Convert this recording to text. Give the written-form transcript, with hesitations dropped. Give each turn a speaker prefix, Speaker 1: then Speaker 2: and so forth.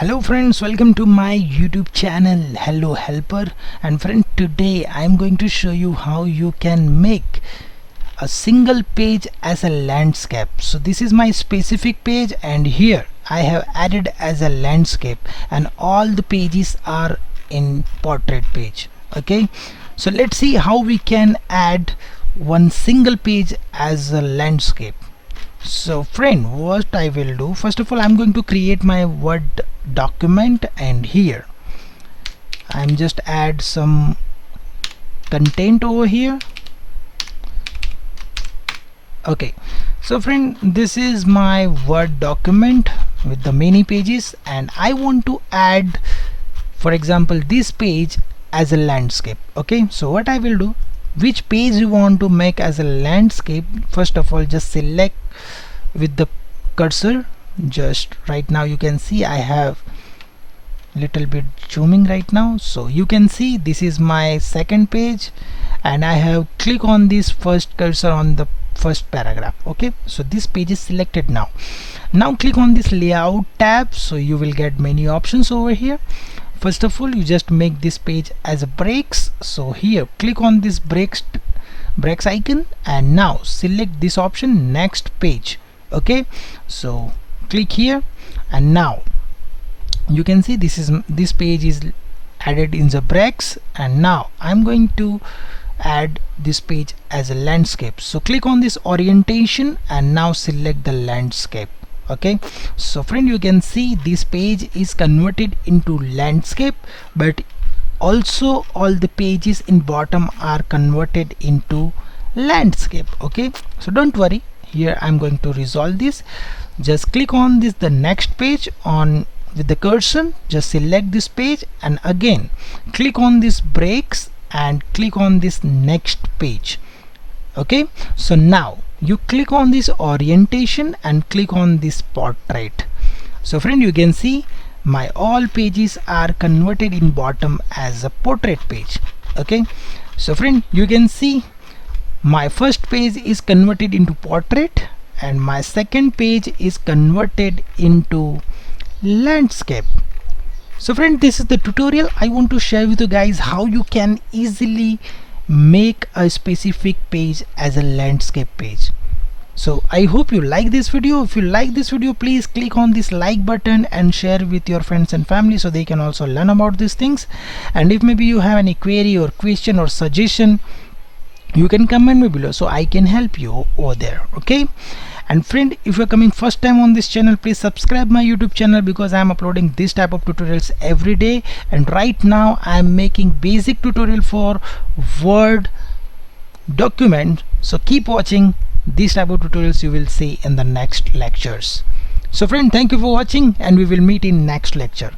Speaker 1: Hello friends, welcome to my YouTube channel Hello Helper. And friend, today I am going to show you how you can make a single page as a landscape. So this is my specific page, and here I have added as a landscape, and all the pages are in portrait page. Okay, so let's see how we can add one single page as a landscape. So friend, what I will do, first of all I'm going to create my Word document, and here I'm just add some content over here. Okay, so friend, this is my Word document with the many pages, and I want to add, for example, this page as a landscape. Okay, so what I will do, which page you want to make as a landscape, first of all just select with the cursor. Just right now you can see I have little bit zooming right now, so you can see this is my second page, and I have click on this first cursor on the first paragraph. Okay, so this page is selected now. Now click on this layout tab, so you will get many options over here. First of all, you just make this page as a breaks, so here click on this breaks icon, and now select this option, next page. Okay, so click here, and now you can see this page is added in the breaks, and now I'm going to add this page as a landscape. So click on this orientation and now select the landscape. Okay, so friend, you can see this page is converted into landscape, but also all the pages in bottom are converted into landscape. Okay, so don't worry, here I'm going to resolve this. Just click on this the next page on with the cursor, just select this page, and again click on this breaks and click on this next page. Okay, so now you click on this orientation and click on this portrait. So friend, you can see my all pages are converted in bottom as a portrait page. Okay, so friend, you can see my first page is converted into portrait, and my second page is converted into landscape. So friend, this is the tutorial I want to share with you guys how you can easily make a specific page as a landscape page. So I hope you like this video. If you like this video, please click on this like button and share with your friends and family so they can also learn about these things. And if maybe you have any query or question or suggestion, you can comment me below so I can help you over there. Okay, and friend, if you're coming first time on this channel, please subscribe my YouTube channel, because I'm uploading this type of tutorials every day. And right now I'm making basic tutorial for Word document, so keep watching. These type of tutorials you will see in the next lectures. So friend, thank you for watching, and we will meet in next lecture.